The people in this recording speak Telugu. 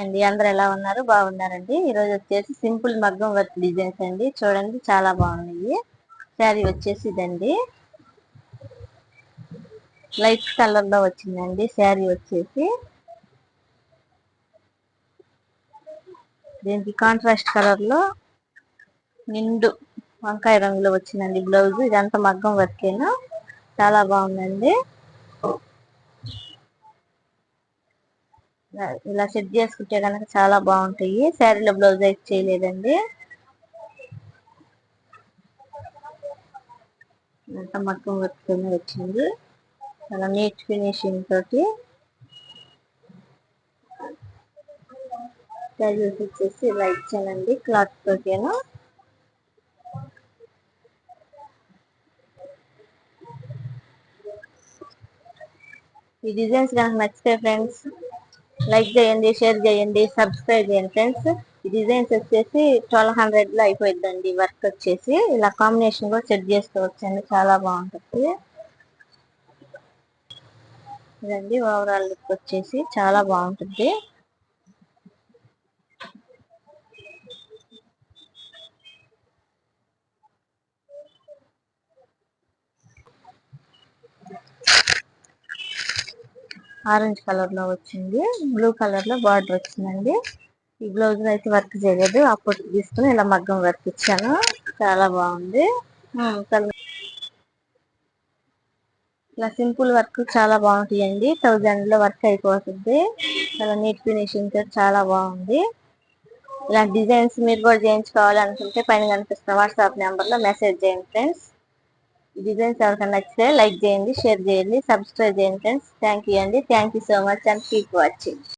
అండి అందరు ఎలా ఉన్నారు? బాగున్నారండి. ఈరోజు వచ్చేసి సింపుల్ మగ్గం వర్క్ డిజైన్స్ అండి. చూడండి చాలా బాగున్నాయి. శారీ వచ్చేసి ఇదండి, లైట్ కలర్ లో వచ్చిందండి. శారీ వచ్చేసి దీనికి కాంట్రాస్ట్ కలర్ లో నిండు వంకాయ రంగులో వచ్చిందండి బ్లౌజ్. ఇదంతా మగ్గం వర్కేనా, చాలా బాగుందండి. ఇలా సెట్ చేసుకుంటే కనుక చాలా బాగుంటాయి. శారీలో బ్లౌజ్ అయితే చేయలేదండి. అంత మగ్గం వర్క్ వచ్చింది, చాలా నీట్ ఫినిషింగ్ తోటి. శారీస్ వచ్చేసి ఇలా ఇచ్చానండి క్లాత్ తోటేనా. ఈ డిజైన్స్ కనుక నచ్చితే ఫ్రెండ్స్ లైక్ చేయండి, షేర్ చేయండి, సబ్స్క్రైబ్ చేయండి ఫ్రెండ్స్. ఈ డిజైన్స్ వచ్చేసి 1200 లో అయిపోయిందండి. వర్క్ వచ్చేసి ఇలా కాంబినేషన్ కూడా సెట్ చేసుకోవచ్చండి, చాలా బాగుంటుంది. ఇదండి ఓవరాల్ లుక్ వచ్చేసి చాలా బాగుంటుంది. ఆరెంజ్ కలర్ లో వచ్చింది, బ్లూ కలర్ లో బార్డర్ వచ్చిందండి. ఈ బ్లౌజ్ అయితే వర్క్ చేయలేదు, అప్పుడు తీసుకుని ఇలా మగ్గం వర్క్ ఇచ్చాను. చాలా బాగుంది. ఇలా సింపుల్ వర్క్ చాలా బాగుంటాయండి. 1000 లో వర్క్ అయిపోతుంది. చాలా నీట్ ఫినిషింగ్ తో చాలా బాగుంది. ఇలాంటి డిజైన్స్ మీరు కూడా చేయించుకోవాలనుకుంటే పైన కనిపిస్తున్న వాట్సాప్ నెంబర్ లో మెసేజ్ చేయండి ఫ్రెండ్స్. ఈ డిజైన్స్ ఎవరికైనా నచ్చితే లైక్ చేయండి, షేర్ చేయండి, సబ్స్క్రైబ్ చేయండి ఫ్రెండ్స్. థ్యాంక్ యూ అండి. Thank you so much and keep watching.